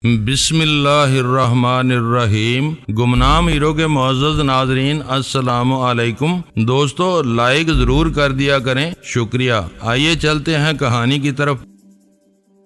بسم اللہ الرحمن الرحیم۔ گمنام ہیرو کے معزز ناظرین السلام علیکم۔ دوستو لائک ضرور کر دیا کریں، شکریہ۔ آئیے چلتے ہیں کہانی کی طرف۔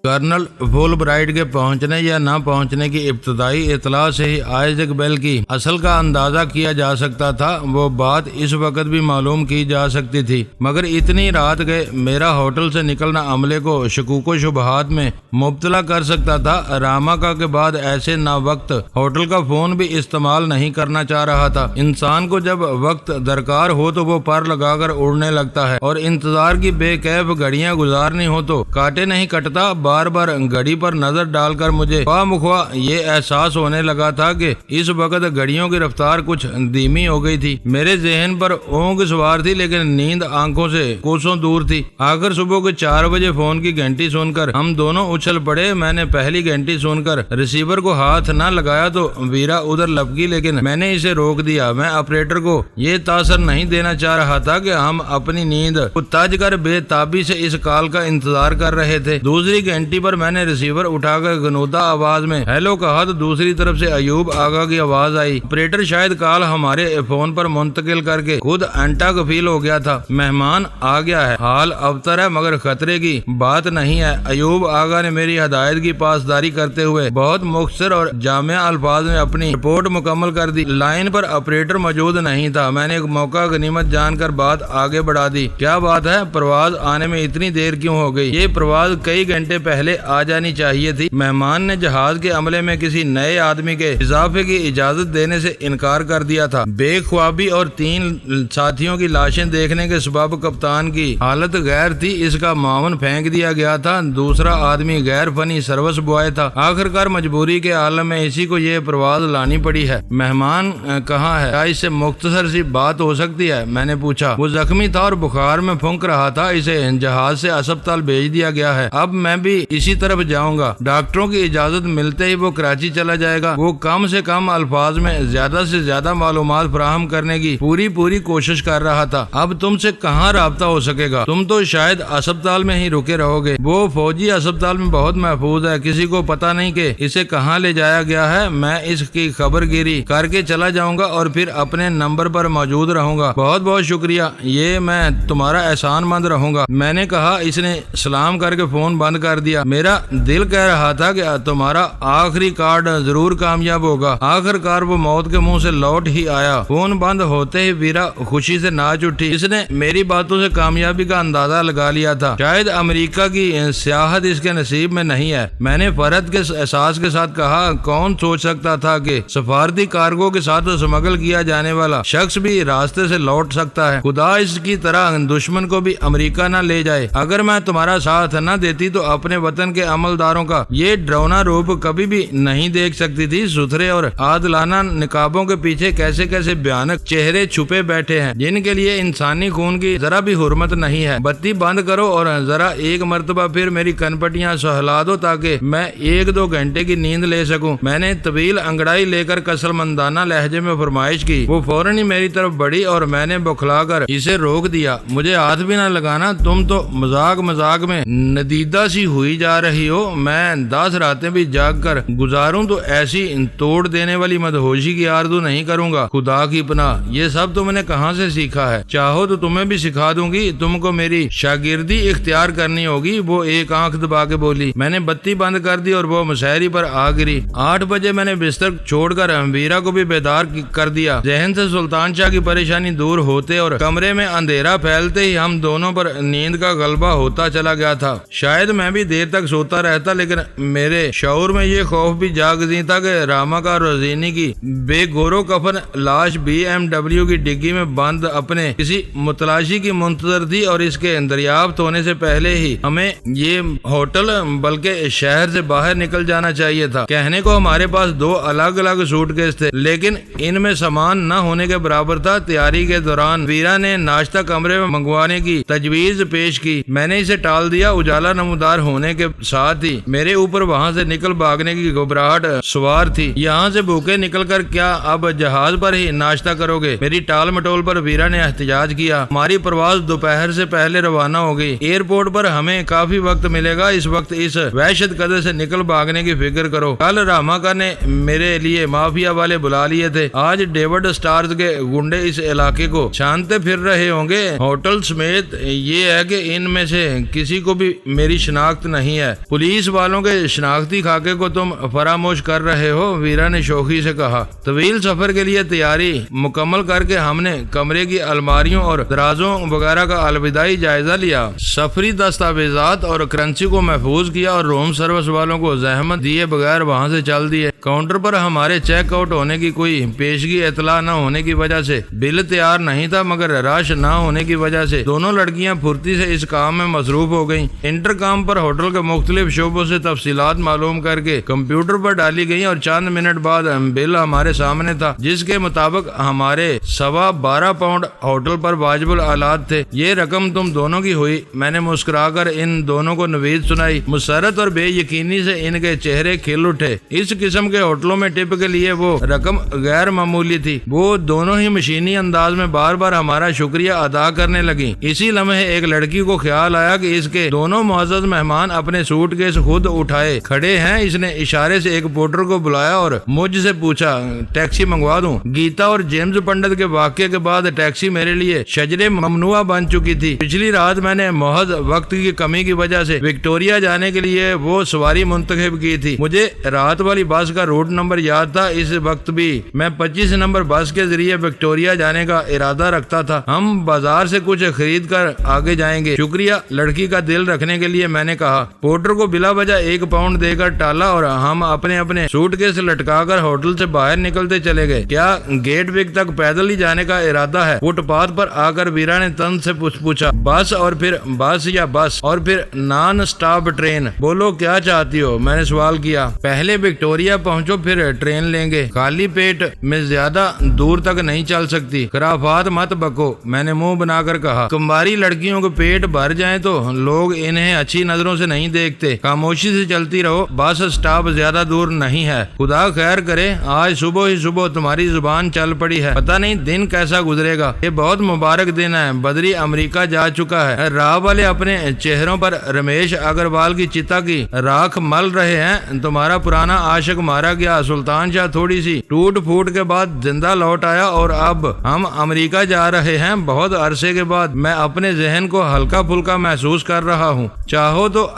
کرنل فول برائٹ کے پہنچنے یا نہ پہنچنے کی ابتدائی اطلاع سے ہی آئزیک بیل کی اصل کا اندازہ کیا جا سکتا تھا۔ وہ بات اس وقت بھی معلوم کی جا سکتی تھی، مگر اتنی رات گئے میرا ہوٹل سے نکلنا عملے کو شکوک و شبہات میں مبتلا کر سکتا تھا۔ راماکا کے بعد ایسے نا وقت ہوٹل کا فون بھی استعمال نہیں کرنا چاہ رہا تھا۔ انسان کو جب وقت درکار ہو تو وہ پر لگا کر اڑنے لگتا ہے، اور انتظار کی بے کیف گھڑیاں گزارنی ہو تو کاٹے نہیں کٹتا۔ بار بار گھڑی پر نظر ڈال کر مجھے خواہ مخواہ یہ احساس ہونے لگا تھا کہ اس وقت گھڑیوں کی رفتار کچھ دھیمی ہو گئی تھی۔ میرے ذہن پر اونگ سوار تھی، لیکن نیند آنکھوں سے کوسوں دور تھی۔ آخر صبح کے 4 بجے فون کی گھنٹی سن کر ہم دونوں اچھل پڑے۔ میں نے پہلی گھنٹی سن کر ریسیور کو ہاتھ نہ لگایا تو ویرا ادھر لپکی، لیکن میں نے اسے روک دیا۔ میں آپریٹر کو یہ تاثر نہیں دینا چاہ رہا تھا کہ ہم اپنی نیند کو تج کر بے تابی سے اس کال کا انتظار کر رہے تھے۔ دوسری گھنٹی پر میں نے ریسیور اٹھا کر گنودہ آواز میں ہیلو کہا تو دوسری طرف سے ایوب آغا کی آواز آئی۔ آپریٹر شاید کال ہمارے فون پر منتقل کر کے خود انٹا کفیل ہو گیا تھا۔ مہمان آ گیا ہے، حال ابتر ہے مگر خطرے کی بات نہیں ہے۔ ایوب آغا نے میری ہدایت کی پاسداری کرتے ہوئے بہت مختصر اور جامع الفاظ میں اپنی رپورٹ مکمل کر دی۔ لائن پر آپریٹر موجود نہیں تھا۔ میں نے ایک موقع غنیمت جان کر بات آگے بڑھا دی۔ کیا بات ہے؟ پرواز آنے میں اتنی دیر کیوں ہو گئی؟ یہ پرواز کئی گھنٹے پہلے آ جانی چاہیے تھی۔ مہمان نے جہاز کے عملے میں کسی نئے آدمی کے اضافے کی اجازت دینے سے انکار کر دیا تھا۔ بے خوابی اور 3 ساتھیوں کی لاشیں دیکھنے کے سبب کپتان کی حالت غیر تھی۔ اس کا معاون پھینک دیا گیا تھا۔ دوسرا آدمی غیر فنی سروس بوائے تھا۔ آخرکار مجبوری کے عالم میں اسی کو یہ پرواز لانی پڑی ہے۔ مہمان کہاں ہے؟ کیا اس سے مختصر سی بات ہو سکتی ہے؟ میں نے پوچھا۔ وہ زخمی تھا اور بخار میں پھونک رہا تھا۔ اسے جہاز سے اسپتال بھیج دیا گیا ہے۔ اب میں بھی اسی طرف جاؤں گا۔ ڈاکٹروں کی اجازت ملتے ہی وہ کراچی چلا جائے گا۔ وہ کم سے کم الفاظ میں زیادہ سے زیادہ معلومات فراہم کرنے کی پوری کوشش کر رہا تھا۔ اب تم سے کہاں رابطہ ہو سکے گا؟ تم تو شاید اسپتال میں ہی رکے رہو گے۔ وہ فوجی اسپتال میں بہت محفوظ ہے، کسی کو پتہ نہیں کہ اسے کہاں لے جایا گیا ہے۔ میں اس کی خبر گیری کر کے چلا جاؤں گا اور پھر اپنے نمبر پر موجود رہوں گا۔ بہت بہت شکریہ، یہ میں تمہارا احسان مند رہوں گا، میں نے کہا۔ اس نے سلام کر کے فون بند کر دیا۔ میرا دل کہہ رہا تھا کہ تمہارا آخری کارڈ ضرور کامیاب ہوگا۔ آخر کار وہ موت کے منہ سے لوٹ ہی آیا۔ فون بند ہوتے ہی ویرا خوشی سے ناچ اٹھی۔ اس نے میری باتوں سے کامیابی کا اندازہ لگا لیا تھا۔ شاید امریکہ کی سیاحت اس کے نصیب میں نہیں ہے، میں نے فرحت کے احساس کے ساتھ کہا۔ کون سوچ سکتا تھا کہ سفارتی کارگو کے ساتھ سمگل کیا جانے والا شخص بھی راستے سے لوٹ سکتا ہے۔ خدا اس کی طرح دشمن کو بھی امریکہ نہ لے جائے۔ اگر میں تمہارا ساتھ نہ دیتی تو اپنے وطن کے عملداروں کا یہ ڈرونا روپ کبھی بھی نہیں دیکھ سکتی تھی۔ ستھرے اور عادلانہ نقابوں کے پیچھے کیسے کیسے بھیانک چہرے چھپے بیٹھے ہیں، جن کے لیے انسانی خون کی ذرا بھی حرمت نہیں ہے۔ بتی بند کرو اور ذرا ایک مرتبہ پھر میری کنپٹیاں سہلا دو تاکہ میں 1-2 گھنٹے کی نیند لے سکوں۔ میں نے طویل انگڑائی لے کر کسل مندانہ لہجے میں فرمائش کی۔ وہ فوراً ہی میری طرف بڑھی اور میں نے بکھلا کر اسے روک دیا۔ مجھے ہاتھ بھی نہ لگانا، تم تو مذاق میں ندیدہ سی ہوئی جا رہی ہو۔ میں 10 راتیں بھی جاگ کر گزاروں تو ایسی توڑ دینے والی مدہوشی کی آرزو نہیں کروں گا۔ خدا کی پناہ، یہ سب تم نے کہاں سے سیکھا ہے؟ چاہو تو تمہیں بھی سکھا دوں گی، تم کو میری شاگردی اختیار کرنی ہوگی۔ وہ ایک آنکھ دبا کے بولی۔ میں نے بتی بند کر دی اور وہ مشاعری پر آ گری۔ 8 بجے میں نے بستر چھوڑ کر ویرا کو بھی بیدار کر دیا۔ ذہن سے سلطان شاہ کی پریشانی دور ہوتے اور کمرے میں اندھیرا پھیلتے ہی ہم دونوں پر نیند کا غلبہ ہوتا چلا گیا تھا۔ شاید میں بھی دیر تک سوتا رہتا، لیکن میرے شعور میں یہ خوف بھی جاگزی تھا کہ راماکا روزینی کی بے گورو کفن لاش BMW کی ڈگی میں بند اپنے کسی متلاشی کی منتظر تھی، اور اس کے دریافت ہونے سے پہلے ہی ہمیں یہ ہوٹل بلکہ شہر سے باہر نکل جانا چاہیے تھا۔ کہنے کو ہمارے پاس 2 الگ سوٹ کیس تھے، لیکن ان میں سامان نہ ہونے کے برابر تھا۔ تیاری کے دوران ویرا نے ناشتہ کمرے میں منگوانے کی تجویز پیش کی، میں نے اسے ٹال دیا۔ اجالا نمودار ہونے ہونے کے ساتھ ہی میرے اوپر وہاں سے نکل بھاگنے کی گھبراہٹ سوار تھی۔ یہاں سے بھوکے نکل کر کیا اب جہاز پر ہی ناشتہ کرو گے؟ میری ٹال مٹول پر ویرا نے احتجاج کیا۔ ہماری پرواز دوپہر سے پہلے روانہ ہو گئی۔ ایئرپورٹ پر ہمیں کافی وقت ملے گا، اس وقت اس وحشت قدر سے نکل بھاگنے کی فکر کرو۔ کل راما نے میرے لیے مافیا والے بلا لیے تھے، آج ڈیوڈ سٹارز کے گنڈے اس علاقے کو چھانتے پھر رہے ہوں گے، ہوٹل سمیت۔ یہ ہے کہ ان میں سے کسی کو بھی میری شناخت نہیں ہے۔ پولیس والوں کے شناختی خاکے کو تم فراموش کر رہے ہو، ویرا نے شوخی سے کہا۔ طویل سفر کے لیے تیاری مکمل کر کے ہم نے کمرے کی الماریوں اور درازوں وغیرہ کا الوداعی جائزہ لیا، سفری دستاویزات اور کرنسی کو محفوظ کیا اور روم سروس والوں کو زحمت دیے بغیر وہاں سے چل دیے۔ کاؤنٹر پر ہمارے چیک آؤٹ ہونے کی کوئی پیشگی اطلاع نہ ہونے کی وجہ سے بل تیار نہیں تھا، مگر رش نہ ہونے کی وجہ سے دونوں لڑکیاں پھرتی سے اس کام میں مصروف ہو گئیں۔ انٹرکام پر ہوٹل کے مختلف شعبوں سے تفصیلات معلوم کر کے کمپیوٹر پر ڈالی گئیں اور چند منٹ بعد بل ہمارے سامنے تھا، جس کے مطابق ہمارے 12.25 پاؤنڈ ہوٹل پر واجب الآلات تھے۔ یہ رقم تم دونوں کی ہوئی۔ میں نے مسکرا کر ان دونوں کو نوید سنائی۔ مسرت اور بے یقینی سے ان کے چہرے کھل اٹھے۔ اس قسم کے ہوٹلوں میں ٹپ کے لیے وہ رقم غیر معمولی تھی۔ وہ دونوں ہی مشینی انداز میں بار بار ہمارا شکریہ ادا کرنے لگیں۔ اسی لمحے ایک لڑکی کو خیال آیا کہ اس کے دونوں معزز مہمان اپنے سوٹ کیس خود اٹھائے کھڑے ہیں۔ اس نے اشارے سے ایک پورٹر کو بلایا اور مجھ سے پوچھا، ٹیکسی منگوا دوں؟ گیتا اور جیمز پنڈت کے واقعے کے بعد ٹیکسی میرے لیے شجرے ممنوع بن چکی تھی۔ پچھلی رات میں نے محض وقت کی کمی کی وجہ سے وکٹوریا جانے کے لیے وہ سواری منتخب کی تھی۔ مجھے رات والی بس کا روٹ نمبر یاد تھا، اس وقت بھی میں 25 نمبر بس کے ذریعے وکٹوریا جانے کا ارادہ رکھتا تھا۔ ہم بازار سے کچھ خرید کر آگے جائیں گے۔ شکریہ، لڑکی کا دل رکھنے کے لیے میں نے کہا۔ پورٹر کو بلا وجہ 1 پاؤنڈ دے کر ٹالا اور ہم اپنے اپنے سوٹ کیس لٹکا کر ہوٹل سے باہر نکلتے چلے گئے۔ کیا گیٹ وک تک پیدل ہی جانے کا ارادہ ہے؟ فٹ پاتھ پر آ کر ویرا نے تن سے پوچھا۔ بس اور پھر بس یا بس اور پھر نان سٹاپ ٹرین؟ بولو کیا چاہتی ہو؟ میں نے سوال کیا۔ پہلے وکٹوریا پہنچو پھر ٹرین لیں گے، خالی پیٹ میں زیادہ دور تک نہیں چل سکتی۔ خرافات مت بکو، میں نے منہ بنا کر کہا۔ کمباری لڑکیوں کے پیٹ بھر جائیں تو لوگ انہیں اچھی نظروں سے نہیں دیکھتے۔ خاموشی سے چلتی رہو، بس سٹاپ زیادہ دور نہیں ہے۔ خدا خیر کرے، آج صبح ہی صبح تمہاری زبان چل پڑی ہے، پتہ نہیں دن کیسا گزرے گا۔ یہ بہت مبارک دن ہے، بدری امریکہ جا چکا ہے۔ راہ والے اپنے چہروں پر رمیش اگروال کی چتا کی راکھ مل رہے ہیں۔ تمہارا پرانا عاشق مارا گیا، سلطان شاہ تھوڑی سی ٹوٹ پھوٹ کے بعد زندہ لوٹ آیا اور اب ہم امریکہ جا رہے ہیں۔ بہت عرصے کے بعد میں اپنے ذہن کو ہلکا پھلکا محسوس کر رہا ہوں۔ چاہو تو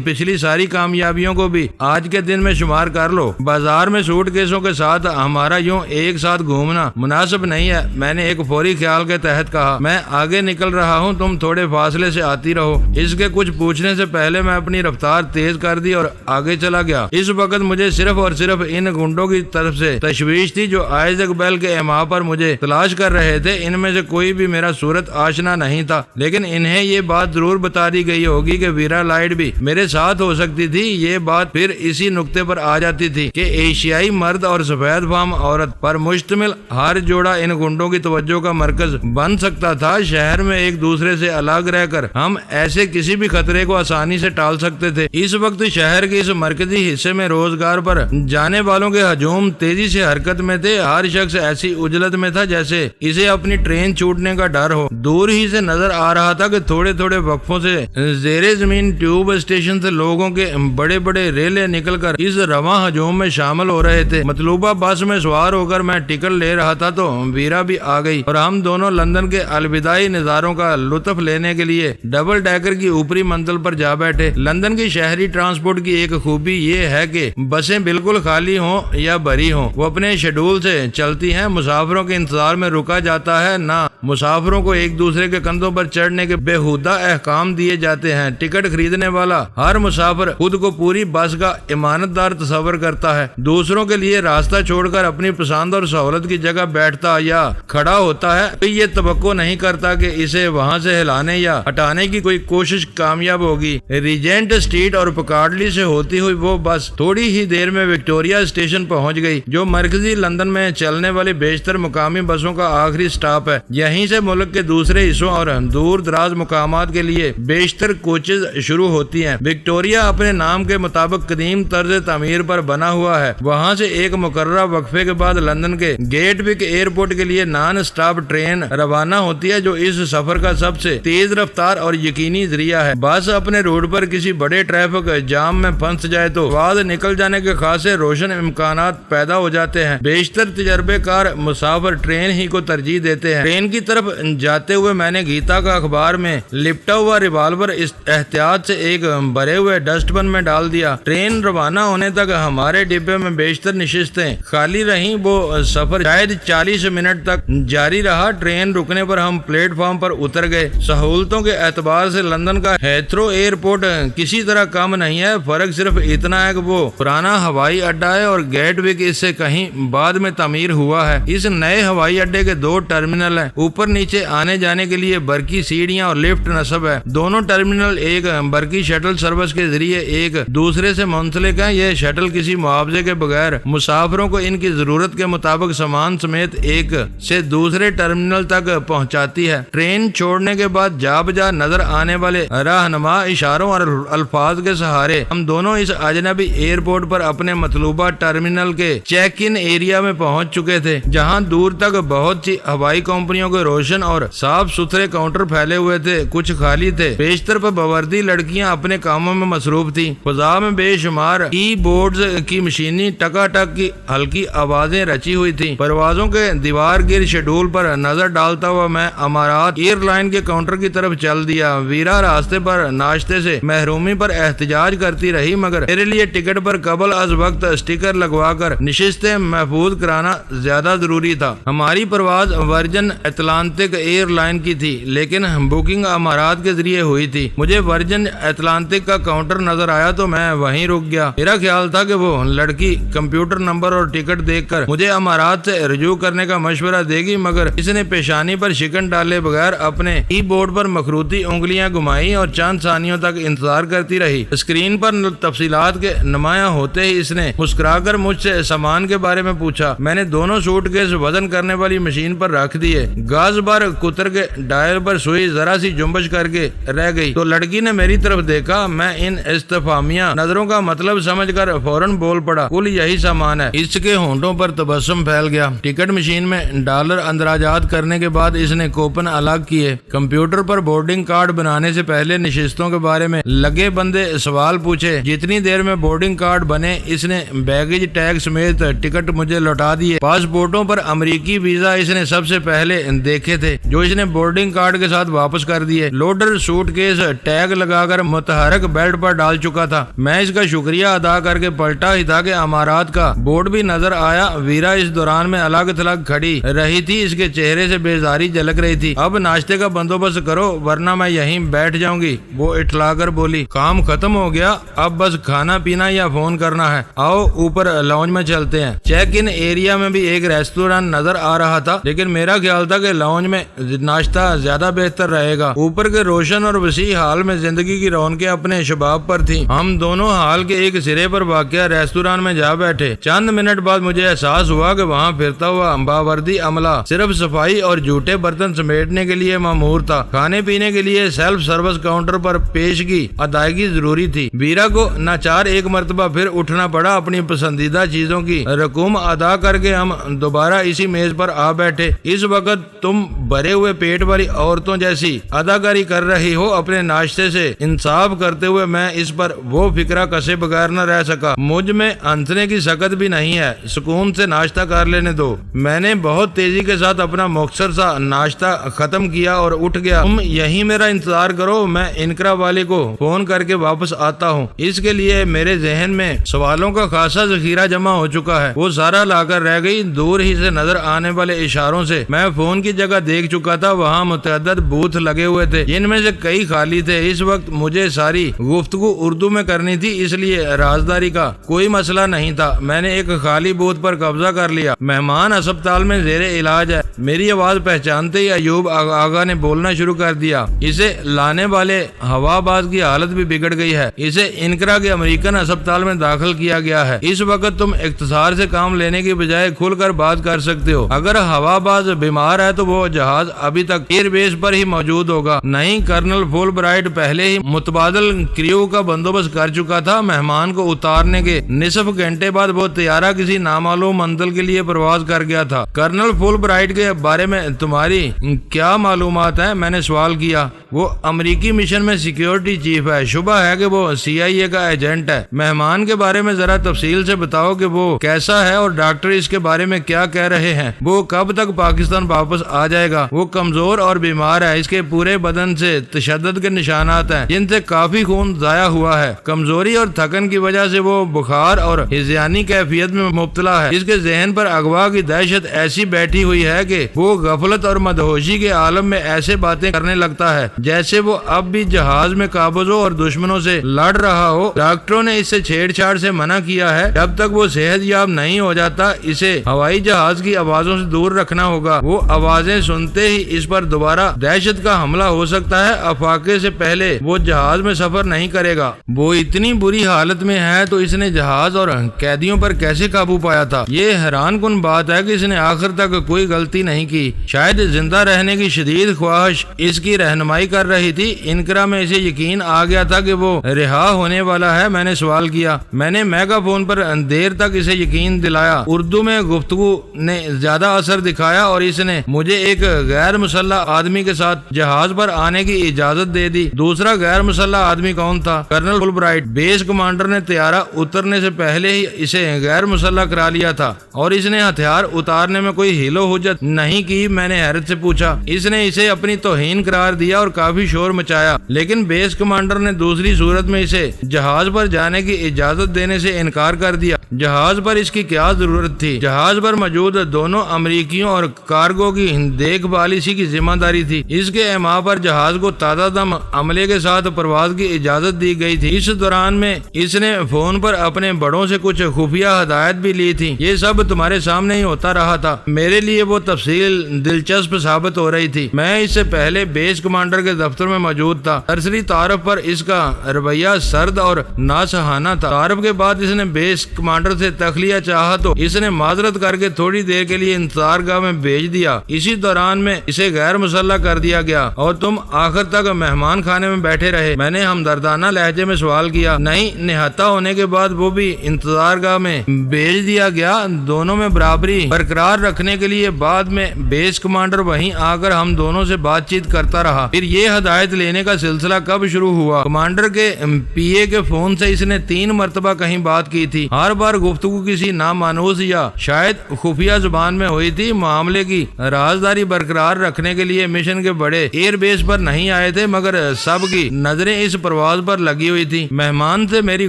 پچھلی ساری کامیابیوں کو بھی آج کے دن میں شمار کر لو۔ بازار میں سوٹ کیسوں کے ساتھ ہمارا یوں ایک ساتھ گھومنا مناسب نہیں ہے، میں نے ایک فوری خیال کے تحت کہا۔ میں آگے نکل رہا ہوں، تم تھوڑے فاصلے سے آتی رہو۔ اس کے کچھ پوچھنے سے پہلے میں اپنی رفتار تیز کر دی اور آگے چلا گیا۔ اس وقت مجھے صرف اور صرف ان گنڈوں کی طرف سے تشویش تھی جو آئزیک بیل کے ایما پر مجھے تلاش کر رہے تھے۔ ان میں سے کوئی بھی میرا صورت آشنا نہیں تھا، لیکن انہیں یہ بات ضرور بتا دی گئی ہوگی کہ ویرا لائٹ بھی میرے ساتھ ہو سکتی تھی۔ یہ بات پھر اسی نقطے پر آ جاتی تھی کہ ایشیائی مرد اور سفید فام عورت پر مشتمل ہر جوڑا ان گنڈوں کی توجہ کا مرکز بن سکتا تھا۔ شہر میں ایک دوسرے سے الگ رہ کر ہم ایسے کسی بھی خطرے کو آسانی سے ٹال سکتے تھے۔ اس وقت شہر کے اس مرکزی حصے میں روزگار پر جانے والوں کے ہجوم تیزی سے حرکت میں تھے۔ ہر شخص ایسی اجلت میں تھا جیسے اسے اپنی ٹرین چھوٹنے کا ڈر ہو۔ دور ہی سے نظر آ رہا تھا کہ تھوڑے تھوڑے وقفوں سے زیر زمین ٹیوب اسٹیشن سے لوگوں کے بڑے بڑے ریلے نکل کر اس رواں ہجوم میں شامل ہو رہے تھے۔ مطلوبہ بس میں سوار ہو کر میں ٹکٹ لے رہا تھا تو ویرا بھی آ گئی اور ہم دونوں لندن کے الوداعی نظاروں کا لطف لینے کے لیے ڈبل ڈیکر کی اوپری منزل پر جا بیٹھے۔ لندن کی شہری ٹرانسپورٹ کی ایک خوبی یہ ہے کہ بسیں بالکل خالی ہوں یا بھری ہوں، وہ اپنے شیڈول سے چلتی ہیں۔ مسافروں کے انتظار میں رکا جاتا ہے، نہ مسافروں کو ایک دوسرے کے کندھوں پر چڑھنے کے بےہودہ احکام دیے جاتے ہیں۔ ٹکٹ خریدنے والا ہر مسافر خود کو پوری بس کا امانت دار تصور کرتا ہے، دوسروں کے لیے راستہ چھوڑ کر اپنی پسند اور سہولت کی جگہ بیٹھتا یا کھڑا ہوتا ہے۔ کوئی یہ توقع نہیں کرتا کہ اسے وہاں سے ہلانے یا ہٹانے کی کوئی کوشش کامیاب ہوگی۔ ریجنٹ اسٹریٹ اور پکارڈلی سے ہوتی ہوئی وہ بس تھوڑی ہی دیر میں وکٹوریا اسٹیشن پہنچ گئی، جو مرکزی لندن میں چلنے والی بیشتر مقامی بسوں کا آخری سٹاپ ہے۔ یہیں سے ملک کے دوسرے حصوں اور دور دراز مقامات کے لیے بیشتر کوچز شروع ہوتی ہیں۔ وکٹوریا اپنے نام کے مطابق قدیم طرز تعمیر پر بنا ہوا ہے۔ وہاں سے ایک مقررہ وقفے کے بعد لندن کے گیٹ وک ایئرپورٹ کے لیے نان سٹاپ ٹرین روانہ ہوتی ہے، جو اس سفر کا سب سے تیز رفتار اور یقینی ذریعہ ہے۔ بس اپنے روٹ پر کسی بڑے ٹریفک جام میں پھنس جائے تو بعد نکل جانے کے خاصے روشن امکانات پیدا ہو جاتے ہیں۔ بیشتر تجربے کار مسافر ٹرین ہی کو ترجیح دیتے ہیں۔ ٹرین کی طرف جاتے ہوئے میں نے گیتا کا اخبار میں لپٹا ہوا ریوالور احتیاط سے ایک بھرے ہوئے ڈسٹ بن میں ڈال دیا۔ ٹرین روانہ ہونے تک ہمارے ڈبے میں بیشتر نشستیں خالی رہیں۔ وہ سفر شاید 40 منٹ تک جاری رہا۔ ٹرین رکنے پر ہم پلیٹ فارم پر اتر گئے۔ سہولتوں کے اعتبار سے لندن کا ہیتھرو ایئرپورٹ کسی طرح کم نہیں ہے، فرق صرف اتنا ہے کہ وہ پرانا ہوائی اڈا ہے اور گیٹ وک اس سے کہیں بعد میں تعمیر ہوا ہے۔ اس نئے ہوائی اڈے کے 2 ٹرمینل ہیں، اوپر نیچے آنے جانے کے لیے برقی سیڑھیاں اور لفٹ نصب ہے۔ دونوں ٹرمینل ایک برقی شٹل سروس کے ذریعے ایک دوسرے سے منسلک ہیں۔ یہ شٹل کسی معاوضے کے بغیر مسافروں کو ان کی ضرورت کے مطابق سامان سمیت ایک سے دوسرے ٹرمینل تک پہنچاتی ہے۔ ٹرین چھوڑنے کے بعد جا بجا نظر آنے والے رہنما اشاروں اور الفاظ کے سہارے ہم دونوں اس اجنبی ایئرپورٹ پر اپنے مطلوبہ ٹرمینل کے چیک ان ایریا میں پہنچ چکے تھے، جہاں دور تک بہت سی ہوائی کمپنیوں کے روشن اور صاف ستھرے کاؤنٹر پھیلے ہوئے تھے، کچھ خالی تھے۔ بیشتر پر باوردی لڑکیاں اپنے کاموں میں مصروف تھیں۔ فضا میں بے شمار کی بورڈز کی مشینی ٹکا ٹک کی ہلکی آوازیں رچی ہوئی تھیں۔ پروازوں کے دیوار گیر شیڈول پر نظر ڈالتا ہوا میں امارات ایئر لائن کے کاؤنٹر کی طرف چل دیا۔ ویرا راستے پر ناشتے سے محرومی پر احتجاج کرتی رہی، مگر میرے لیے ٹکٹ پر قبل از وقت اسٹیکر لگوا کر نشستیں محفوظ کرانا زیادہ ضروری تھا۔ ہماری پرواز ورجن اٹلانٹک ایئر لائن کی تھی، لیکن بکنگ امارات کے ذریعے ہوئی تھی۔ مجھے ورجن اٹلانٹک کا کاؤنٹر نظر آیا تو میں وہیں رک گیا۔ میرا خیال تھا کہ وہ لڑکی کمپیوٹر نمبر اور ٹکٹ دیکھ کر مجھے امارات سے رجوع کرنے کا مشورہ دے گی، مگر اس نے پیشانی پر شکن ڈالے بغیر اپنے کی بورڈ پر مخروطی انگلیاں گھمائی اور چند ثانیوں تک انتظار کرتی رہی۔ اسکرین پر تفصیلات کے نمایاں ہوتے ہی اس نے مسکرا کر مجھ سے سامان کے بارے میں پوچھا۔ میں نے دونوں سوٹ کیس وزن کرنے والی مشین پر رکھ دیے۔ گاز بار کتر کے ڈائل پر سوئی ذرا سی جنبش کر کے رہ گئی تو لڑکی نے میری طرف دیکھا۔ میں ان استفہامیہ نظروں کا مطلب سمجھ کر فوراً بول پڑا، کل یہی سامان ہے۔ اس کے ہونٹوں پر تبسم پھیل گیا۔ ٹکٹ مشین میں ڈالر اندراجات کرنے کے بعد اس نے کوپن الگ کیے۔ کمپیوٹر پر بورڈنگ کارڈ بنانے سے پہلے نشستوں کے بارے میں لگے بندے سوال پوچھے۔ جتنی دیر میں بورڈنگ کارڈ بنے اس نے بیگیج ٹیگ سمیت ٹکٹ مجھے لوٹا دیے۔ پاسپورٹوں پر امریکی ویزا اس نے سب سے پہلے دیکھے تھے، جو اس نے بورڈنگ کارڈ کے ساتھ واپس کر دیے۔ لوڈر سوٹ کیس ٹیگ لگا کر متحرک بیلٹ پر ڈال چکا تھا۔ میں اس کا شکریہ ادا کر کے پلٹا ہی تھا کہ امارات کا بورڈ بھی نظر آیا۔ ویرا اس دوران میں الگ تھلگ کھڑی رہی تھی، اس کے چہرے سے بیزاری جھلک رہی تھی۔ اب ناشتے کا بندوبست کرو ورنہ میں یہیں بیٹھ جاؤں گی، وہ اٹھلا کر بولی۔ کام ختم ہو گیا، اب بس کھانا پینا یا فون کرنا ہے۔ آؤ اوپر لاؤنج میں چلتے ہیں۔ چیک ان ایریا میں بھی ایک ریسٹورینٹ نظر آ رہا تھا، لیکن میرا خیال تھا کہ لاؤنج میں ناشتہ زیادہ بہتر رہے گا۔ اوپر کے روشن اور وسیع ہال میں زندگی کی رونقیں اپنے شباب پر تھیں۔ ہم دونوں ہال کے ایک سرے پر واقع ریسٹورینٹ میں جا بیٹھے۔ چند منٹ بعد مجھے احساس ہوا کہ وہاں پھرتا ہوا باوردی عملہ صرف صفائی اور جھوٹے برتن سمیٹنے کے لیے مامور تھا۔ کھانے پینے کے لیے سیلف سروس کاؤنٹر پر پیشگی ادائیگی ضروری تھی۔ ویرا کو ناچار ایک مرتبہ پھر اٹھنا پڑا۔ اپنی پسندیدہ چیزوں کی رقم ادا کر کے ہم دوبارہ اسی میز پر آ بیٹھے۔ اس وقت تم بھرے ہوئے پیٹ والی عورتوں جیسی اداکاری کر رہی ہو۔ اپنے ناشتے سے انصاف کرتے ہوئے میں اس پر وہ فکرہ کسے بغیر نہ رہ سکا۔ مجھ میں ہنسنے کی سکت بھی نہیں ہے، سکون سے ناشتہ کر لینے دو۔ میں نے بہت تیزی کے ساتھ اپنا مختصر سا ناشتہ ختم کیا اور اٹھ گیا۔ تم یہیں میرا انتظار کرو، میں انکرا والے کو فون کر کے واپس آتا ہوں۔ اس کے لیے میرے ذہن میں سوالوں کا خاصا ذخیرہ جمع ہو چکا ہے، وہ سارا لا کر رہ گئی۔ دور ہی سے نظر آنے والے اشاروں سے میں فون کی جگہ دیکھ چکا تھا۔ وہاں متعدد بوتھ لگے ہوئے تھے، جن میں سے کئی خالی تھے۔ اس وقت مجھے ساری گفتگو اردو میں کرنی تھی، اس لیے رازداری کا کوئی مسئلہ نہیں تھا۔ میں نے ایک خالی بوتھ پر قبضہ کر لیا۔ مہمان اسپتال میں زیر علاج ہے، میری آواز پہچانتے ہی ایوب آغا نے بولنا شروع کر دیا، اسے لانے والے ہوا باز کی حالت بھی بگڑ گئی ہے، اسے انقرہ کے امریکن ہسپتال میں داخل کیا گیا ہے۔ اس وقت تم اختصار سے کام لینے کی بجائے کھل کر بات کر سکتے ہو۔ اگر ہوا باز بیمار ہے تو وہ جہاز ابھی تک ایئر بیس پر ہی موجود ہوگا۔ نہیں، کرنل فل برائٹ پہلے ہی متبادل کریو کا بندوبست کر چکا تھا۔ مہمان کو اتارنے کے نصف گھنٹے بعد وہ طیارہ کسی نامعلوم منزل کے لیے پرواز کر گیا تھا۔ کرنل فل برائٹ کے بارے میں تمہاری کیا معلومات ہیں؟ میں نے سوال کیا۔ وہ امریکی مشن میں سیکیورٹی چیف ہے، شبہ ہے کہ وہ CIA کا ایجنٹ ہے۔ مہمان کے بارے میں ذرا تفصیل سے بتاؤ کہ وہ کیسا ہے اور ڈاکٹر اس کے بارے میں کیا کہہ رہے ہیں۔ وہ کب تک پاکستان واپس آ جائے گا؟ وہ کمزور اور بیمار ہے، اس کے پورے بدن سے تشدد کے نشانات ہیں جن سے کافی خون ضائع ہوا ہے۔ کمزوری اور تھکن کی وجہ سے وہ بخار اور ہذیانی کیفیت میں مبتلا ہے۔ اس کے ذہن پر اغوا کی دہشت ایسی بیٹھی ہوئی ہے کہ وہ غفلت اور مدہوشی کے عالم میں ایسے باتیں کرنے لگتا ہے جیسے وہ اب بھی جہاز میں قابض ہو اور دشمنوں سے لڑ رہا ہو۔ ڈاکٹروں نے اس سے چھیڑ چھاڑ سے منع کیا ہے۔ جب تک وہ صحت یاب نہیں ہو جاتا اسے ہوائی جہاز کی آوازوں سے دور رکھنا ہوگا۔ وہ آوازیں سنتے ہی اس پر دوبارہ دہشت کا حملہ ہو سکتا ہے۔ افاقے سے پہلے وہ جہاز میں سفر نہیں کرے گا۔ وہ اتنی بری حالت میں ہے تو اس نے جہاز اور قیدیوں پر کیسے قابو پایا تھا؟ یہ حیران کن بات ہے کہ اس نے آخر تک کوئی غلطی نہیں کی۔ شاید زندہ رہنے کی شدید خواہش اس کی رہنمائی کر رہی تھی۔ انقرہ میں اسے یقین آ گیا تھا کہ وہ رہا ہونے والا ہے۔ میں نے سوال کیا۔ میں نے میگا فون پر دیر تک اسے یقین دلایا۔ اردو میں گفتگو نے زیادہ اثر دکھایا اور اس نے مجھے ایک غیر مسلح آدمی کے ساتھ جہاز پر آنے کی اجازت دے دی۔ دوسرا غیر مسلح آدمی کون تھا؟ کرنل فل برائٹ۔ بیس کمانڈر نے طیارہ اترنے سے پہلے ہی اسے غیر مسلح کرا لیا تھا اور اس نے ہتھیار اتارنے میں کوئی ہیلو حجت نہیں کی۔ میں نے حیرت سے پوچھا۔ اس نے اسے اپنی توہین قرار دیا اور کافی شور مچایا، لیکن بیس کمانڈر نے دوسری صورت میں اسے جہاز پر جانے کی اجازت دینے سے انکار کر دیا۔ جہاز پر اس کی کیا ضرورت تھی؟ جہاز پر موجود دونوں امریکیوں اور کارگو کی دیکھ بھال اسی کی ذمہ داری تھی۔ اس کے اعماء پر جہاز کو تازہ دم عملے کے ساتھ پرواز کی اجازت دی گئی تھی۔ اس دوران میں اس نے فون پر اپنے بڑوں سے کچھ خفیہ ہدایت بھی لی تھی۔ یہ سب تمہارے سامنے ہی ہوتا رہا تھا۔ میرے لیے وہ تفصیل دلچسپ ثابت ہو رہی تھی۔ میں اس سے پہلے بیس کمانڈر کے دفتر میں موجود تھا۔ سرسری تعارف پر اس کا رویہ سرد اور ناصحانہ تھا۔ تعارف کے بعد اس نے بیس کمانڈر سے تخلیہ چاہا تو اس نے معذرت کر کے تھوڑی دیر کے لیے انتظار گاہ میں بھیج دیا۔ اسی دوران میں اسے غیر مسلح کر دیا گیا اور تم آخر تک مہمان خانے میں بیٹھے رہے۔ میں نے ہمدردانہ لہجے میں سوال کیا۔ نہیں، نہاتا ہونے کے بعد وہ بھی انتظار گاہ میں بھیج دیا گیا۔ دونوں میں برابری برقرار رکھنے کے لیے بعد میں بیس کمانڈر وہیں آ کر ہم دونوں سے بات چیت کرتا رہا۔ پھر یہ ہدایت لینے کا سلسلہ کب شروع ہوا؟ کمانڈر کے PA کے فون سے اس نے 3 مرتبہ کہیں بات کی تھی۔ ہر بار گفتگو کسی نامانوس یا شاید خفیہ زبان میں ہوئی تھی۔ معاملے کی رازداری برقرار رکھنے کے لیے مشن کے بڑے ایئر بیس پر نہیں آئے تھے، مگر سب کی نظریں اس پرواز پر لگی ہوئی تھی۔ مہمان سے میری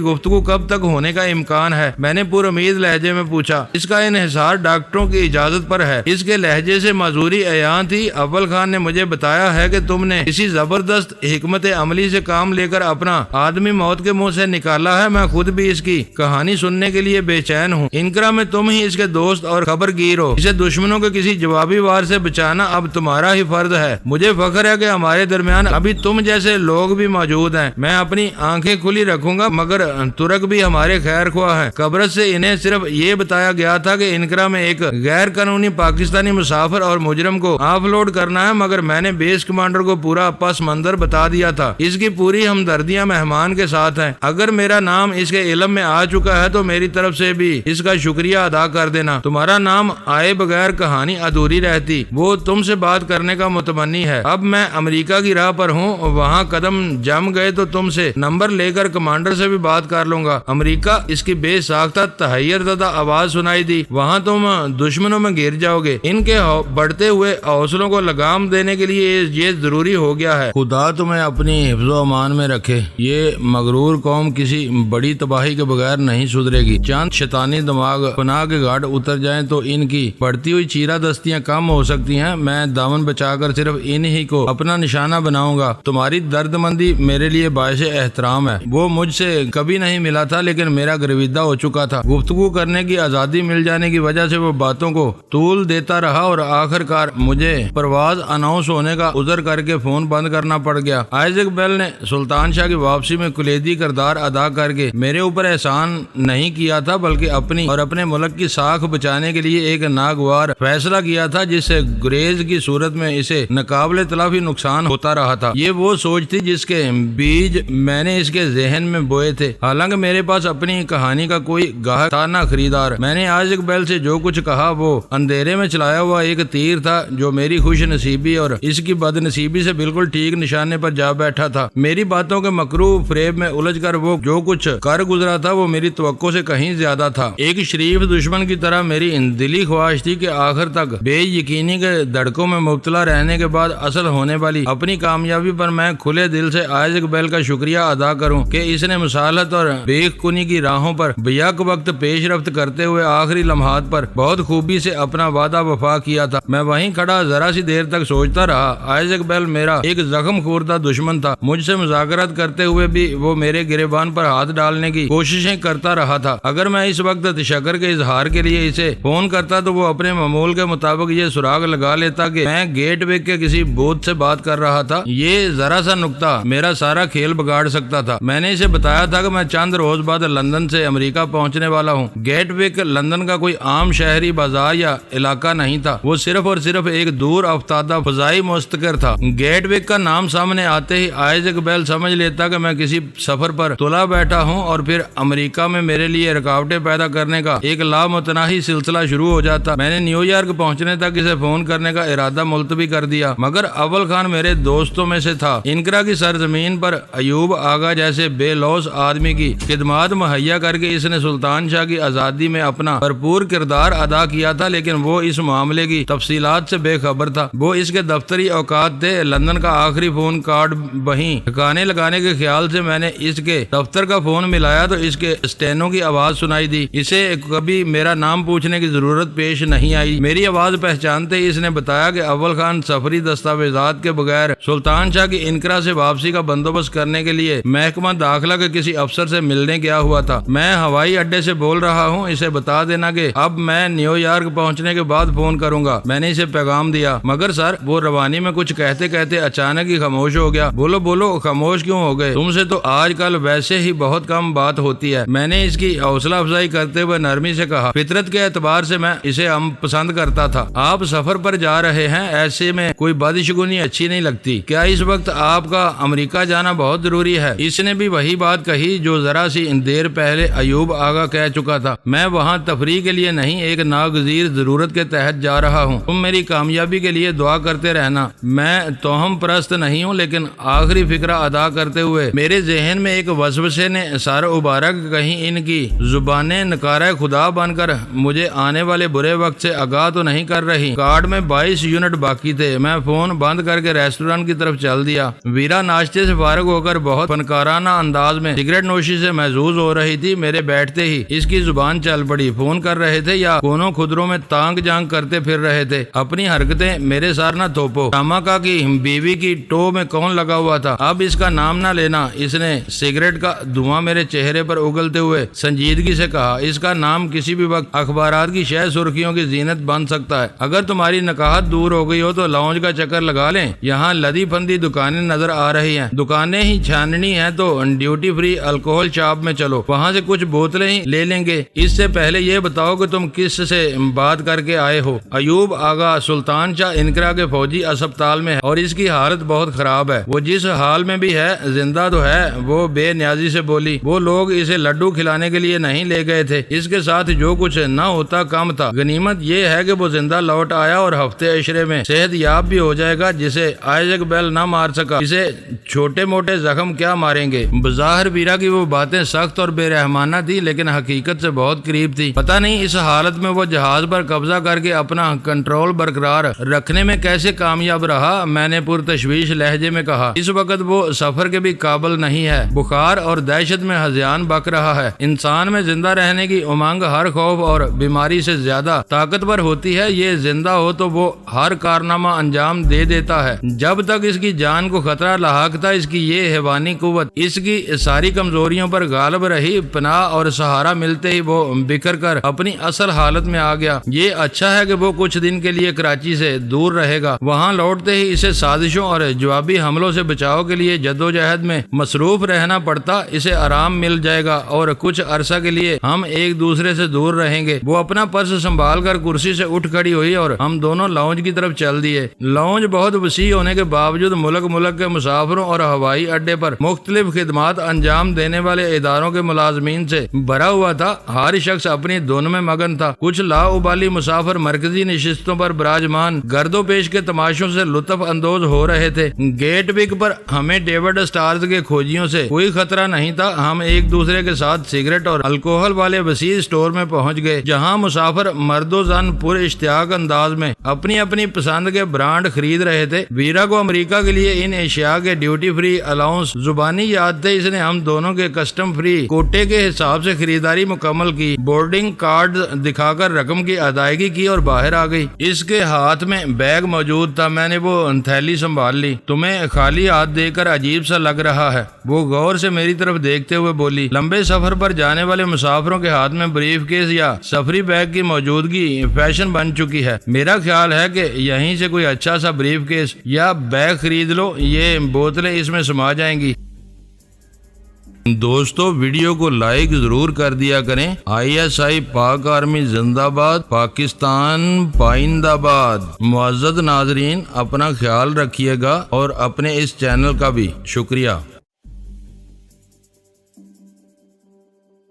گفتگو کب تک ہونے کا امکان ہے؟ میں نے پر امید لہجے میں پوچھا۔ اس کا انحصار ڈاکٹروں کی اجازت پر ہے۔ اس کے لہجے سے معذوری عیاں تھی۔ اول خان نے مجھے بتایا ہے کہ تم نے کسی زبردست حکمت عملی سے کام لے کر اپنا آدمی موت کے منہ سے نکالا ہے۔ میں خود بھی اس کی کہانی سننے کے لیے بے چین ہوں۔ انقرہ میں تم ہی اس کے دوست اور خبر گیر ہو۔ اسے دشمنوں کے کسی جوابی وار سے بچانا اب تمہارا ہی فرض ہے۔ مجھے فخر ہے کہ ہمارے درمیان ابھی تم جیسے لوگ بھی موجود ہیں۔ میں اپنی آنکھیں کھلی رکھوں گا، مگر ترک بھی ہمارے خیر خواہ ہیں۔ قبرص سے انہیں صرف یہ بتایا گیا تھا کہ انقرہ میں ایک غیر قانونی پاکستانی مسافر اور مجرم کو آف لوڈ کرنا ہے، مگر میں نے بیس کمانڈر کو پورا پس منظر بتا دیا تھا۔ اس کی پوری ہمدردیاں مہمان کے ساتھ ہیں۔ اگر میرا نام اس کے علم میں آ چکا ہے تو میری طرف سے بھی اس کا شکریہ ادا کر دینا۔ تمہارا نام آئے بغیر کہانی ادھوری رہتی۔ وہ تم سے بات کرنے کا متمنی ہے۔ اب میں امریکہ کی راہ پر ہوں، وہاں قدم جم گئے تو تم سے نمبر لے کر کمانڈر سے بھی بات کر لوں گا۔ امریکہ، اس کی بے ساختہ تحیر زدہ آواز سنائی دی۔ وہاں تم دشمنوں میں گر جاؤ گے۔ ان کے بڑھتے ہوئے حوصلوں کو لگام دینے کے لیے یہ ضروری ہو گیا ہے۔ خدا تمہیں اپنی حفظ و امان میں رکھے۔ یہ مغرور قوم کسی بڑی تباہی کے بغیر نہیں سدھرے گی۔ چاند شیطانی دماغ پناہ کے گھاٹ اتر جائیں تو ان کی بڑھتی ہوئی چیرہ دستیاں کم ہو سکتی ہیں۔ میں دامن بچا کر صرف انہی کو اپنا نشانہ بناؤں گا۔ تمہاری درد مندی میرے لیے باعث احترام ہے۔ وہ مجھ سے کبھی نہیں ملا تھا لیکن میرا گرویدہ ہو چکا تھا۔ گفتگو کرنے کی آزادی مل جانے کی وجہ سے وہ باتوں کو طول دیتا رہا اور آخر کار مجھے پرواز اناؤنس ہونے کا عذر کر کے فون بند کرنا پڑ گیا۔ آئزیک بیل نے سلطان شاہ کی واپسی میں کلیدی کردار ادا کر کے میرے اوپر احسان نہیں کیا تھا بلکہ اپنی اور اپنے ملک کی ساکھ بچانے کے لیے ایک ناگوار فیصلہ کیا تھا جس سے گریز کی صورت میں اسے ناقابل تلافی نقصان ہوتا رہا تھا۔ یہ وہ سوچ تھی جس کے بیج میں نے اس کے ذہن میں بوئے تھے۔ حالانکہ میرے پاس اپنی کہانی کا کوئی گاہک تھا نہ خریدار۔ میں نے آئزیک بیل سے جو کچھ کہا وہ اندھیرے میں چلایا ہوا ایک تیر تھا جو میری خوش نصیبی اور اس کی بد نصیبی سے بالکل ٹھیک نشانے پر جا بیٹھا تھا۔ میری باتوں کے مکروہ فریب میں الجھ کر وہ جو کچھ کر گزرا تھا وہ میری توقع سے کہیں زیادہ تھا۔ ایک شریف دشمن کی طرح میری دلی خواہش تھی کہ آخر تک بے یقینی کے دھڑکوں میں مبتلا رہنے کے بعد اصل ہونے والی اپنی کامیابی پر میں کھلے دل سے آئزیک بیل کا شکریہ ادا کروں کہ اس نے مصالحت اور بیخ کنی کی راہوں پر بیک وقت پیش رفت کرتے ہوئے آخری لمحات پر بہت خوبی سے اپنا وعدہ وفا کیا تھا۔ میں وہیں کھڑا ذرا سی دیر تک سوچتا رہا۔ آئزیک بیل میرا ایک زخم خوردہ دشمن تھا۔ مجھ سے مذاکرات کرتے ہوئے بھی وہ میرے گریبان پر ہاتھ ڈالنے کی کوششیں کرتا رہا تھا۔ اگر میں اس وقت تشکر کے اظہار کے لیے اسے فون کرتا تو وہ اپنے معمول کے مطابق یہ سراغ لگا لیتا کہ میں گیٹ وے کے کسی بوتھ سے بات کر رہا تھا۔ یہ ذرا سا نکتہ میرا سارا کھیل بگاڑ سکتا تھا۔ میں نے اسے بتایا تھا کہ میں چند روز بعد لندن سے امریکہ پہنچنے والا ہوں۔ گیٹ وے لندن کا کوئی عام شہری بازار یا علاقہ نہیں تھا، وہ صرف اور صرف ایک دور افتادہ فضائی مستقر تھا۔ گیٹ وے کا نام سامنے آتے ہی آئزیک بیل سمجھ لیتا کہ میں کسی سفر پر تلا بیٹھا ہوں اور پھر امریکہ میں میرے لیے رکاوٹیں پیدا کرنے کا ایک لامتناہی سلسلہ شروع ہو جاتا۔ میں نے نیو یارک پہنچنے تک اسے فون کرنے کا ارادہ ملتوی کر دیا مگر اول خان میرے دوستوں میں سے تھا۔ انقرہ کی سرزمین پر ایوب آغا جیسے بے لوث آدمی کی خدمات مہیا کر کے اس نے سلطان شاہ کی آزادی میں اپنا بھرپور کردار ادا کیا تھا، لیکن وہ اس معاملے کی تفصیلات سے بے خبر تھا۔ وہ اس کے دفتری اوقات تھے۔ لندن کا آخری فون کارڈ وہیں ٹھکانے لگانے کے خیال سے میں نے اس کے دفتر کا فون ملایا تو اس کے اسٹینو کی آواز سنائی دی۔ اسے کبھی میرا نام پوچھنے کی ضرورت پیش نہیں آئی۔ میری آواز پہچانتے ہی اس نے بتایا کہ اول خان سفری دستاویزات کے بغیر سلطان شاہ کی انقرہ سے واپسی کا بندوبست کرنے کے لیے محکمہ داخلہ کے کسی افسر سے ملنے گیا ہوا تھا۔ میں ہوائی اڈے سے بول رہا ہوں، اسے بتا دینا کہ اب میں نیو یارک پہنچنے کے بعد فون کروں گا۔ میں نے اسے پیغام دیا مگر سر وہ روانی میں کچھ کہتے کہتے اچانک ہی خاموش ہو گیا۔ بولو بولو، خاموش کیوں ہو گئے؟ تم سے تو آج کل ویسے ہی بہت کم بات ہوتی ہے۔ میں نے اس کی حوصلہ افزائی کرتے ہوئے نرمی سے کہا، فطرت کے اعتبار سے میں اسے پسند کرتا تھا۔ آپ سفر پر جا رہے ہیں، ایسے میں کوئی بدشگونی اچھی نہیں لگتی۔ کیا اس وقت آپ کا امریکہ جانا بہت ضروری ہے؟ اس نے بھی وہی بات کہی جو ذرا سی دیر پہلے ایوب آغا کہہ چکا تھا۔ میں وہاں تفریح کے لیے نہیں، ایک ناگزیر ضرورت کے تحت جا رہا ہوں۔ تم میری کامیابی کے لیے دعا کرتے رہنا۔ میں توہم پرست نہیں ہوں لیکن آخری فکرہ ادا کرتے ہوئے میرے ذہن میں ایک وسوسے نے سارا ابھارا کہ کہیں ان کی زبانیں نکارہ خدا بن کر مجھے آنے والے برے وقت سے آگاہ تو نہیں کر رہی۔ کارڈ میں 22 یونٹ باقی تھے۔ میں فون بند کر کے ریسٹورانٹ کی طرف چل دیا۔ ویرا ناشتے سے فارغ ہو کر بہت فنکارانہ انداز میں سگریٹ نوشی سے محظوظ ہو رہی تھی۔ میرے بیٹھتے ہی اس کی زبان چل پڑی۔ فون کر رہے تھے یا کونوں خدروں میں تانگ جانگ کرتے پھر رہے تھے۔ اپنی حرکتیں میرے سار نہ تھوپو۔ شاماکا کی بیوی کی ٹو میں کون لگا ہوا تھا؟ اب اس کا نام نہ لینا۔ اس نے سگریٹ کا دھواں میرے چہرے پر اگلتے ہوئے سنجیدگی سے کہا، اس کا نام کسی بھی وقت اخبارات کی شہ سرخیوں کی زینت بن سکتا ہے۔ اگر تمہاری نکاحت دور ہو گئی ہو تو لاؤنج کا چکر لگا لیں، یہاں لدی پھندی دکانیں نظر آ رہی ہیں۔ دکانیں ہی چھاننی ہیں تو ڈیوٹی فری الکوہل شاپ میں چلو، وہاں سے کچھ بوتلیں ہی لے لیں گے۔ اس سے پہلے یہ بتاؤ کہ تم کس سے بات کر کے آئے ہو؟ ایوب آغا سلطان شاہ انقرہ کے فوجی اسپتال میں ہے اور اس کی حالت بہت خراب ہے۔ وہ جس حال میں بھی ہے زندہ تو ہے، وہ بے نیازی سے بولی۔ وہ لوگ اسے لڈو کھلانے کے لیے نہیں لے گئے تھے۔ اس کے ساتھ جو کچھ نہ ہوتا کم تھا۔ غنیمت یہ ہے کہ وہ زندہ لوٹ آیا اور ہفتے عشرے میں صحت یاب بھی ہو جائے گا۔ جسے آئزیک بیل نہ مار سکا، اسے چھوٹے موٹے زخم کیا ماریں گے؟ بظاہر ویرا کی وہ باتیں سخت اور بے رحمانہ تھی لیکن حقیقت سے بہت قریب تھی۔ پتہ نہیں اس حالت میں وہ جہاز پر قبضہ کر کے اپنا کنٹرول برقرار رکھنے میں کیسے کامیاب رہا۔ میں نے پرتشویش لہجے میں کہا، اس وقت وہ سفر کے بھی قابل نہیں ہے۔ بخار اور دہشت میں ہذیان بک رہا ہے۔ انسان میں زندہ رہنے کی امنگ ہر خوف اور بیماری سے زیادہ طاقتور ہوتی ہے۔ یہ زندہ ہو تو وہ ہر کارنامہ انجام دے دیتا ہے۔ جب تک اس کی جان کو خطرہ لاحق تھا، اس کی یہ حیوانی قوت اس کی ساری کمزوریوں پر غالب رہی۔ پناہ اور سہارا ملتے ہی وہ بکھر کر اپنی اصل حالت میں آ گیا۔ یہ اچھا ہے کہ وہ کچھ دن کے لیے کراچی سے دور رہے گا۔ وہاں لوٹتے ہی اسے سازشوں اور جوابی حملوں سے بچاؤ کے لیے جدوجہد میں مصروف رہنا پڑتا۔ اسے آرام مل جائے گا اور کچھ عرصہ کے لیے ہم ایک دوسرے سے دور رہیں گے۔ وہ اپنا پرس سنبھال کر کرسی سے اٹھ کھڑی ہوئی اور ہم دونوں لاؤنج کی طرف چل دیے۔ لاؤنج بہت وسیع ہونے کے باوجود ملک ملک کے مسافروں اور ہوائی اڈے پر مختلف خدمات انجام دینے والے اداروں کے ملازمین سے بھرا ہوا تھا۔ ہر شخص اپنی دھن میں مگن تھا۔ کچھ لاابالی مسافر مرکزی نشستوں پر براجمان گرد و پیش کے تماشوں سے لطف اندوز ہو رہے تھے۔ گیٹ وک پر ہمیں ڈیوڈ اسٹارز کے کھوجیوں سے کوئی خطرہ نہیں تھا۔ ہم ایک دوسرے کے ساتھ سگریٹ اور الکوہل والے وسیع اسٹور میں پہنچ گئے، جہاں مسافر مرد و زن پر اشتیاق انداز میں اپنی اپنی پسند کے برانڈ خرید رہے تھے۔ ویرا کو امریکہ کے لیے ان اشیاء کے ڈیوٹی فری الاؤنس زبانی یاد تھے۔ اس نے ہم دونوں کے کسٹم فری کوٹے کے حساب سے خریداری مکمل کی، بورڈنگ کارڈ دکھا کر رقم کی ادائیگی کی اور باہر آ گئی۔ اس کے ہاتھ میں بیگ موجود تھا۔ میں نے وہ تھیلی سنبھال لی۔ تمہیں خالی ہاتھ دیکھ کر عجیب سا لگ رہا ہے، وہ غور سے میری طرف دیکھتے ہوئے بولی۔ لمبے سفر پر جانے والے مسافروں کے ہاتھ میں بریف کیس یا سفری بیگ کی موجودگی فیشن بن چکی ہے۔ میرا خیال ہے کہ یہیں سے کوئی اچھا سا بریف کیس یا بیگ خرید لو، یہ بوتلیں اس میں سما جائیں گی۔ دوستو ویڈیو کو لائک ضرور کر دیا کریں۔ ISI پاک آرمی زندہ باد، پاکستان پائندہ آباد۔ معزز ناظرین، اپنا خیال رکھیے گا اور اپنے اس چینل کا بھی شکریہ۔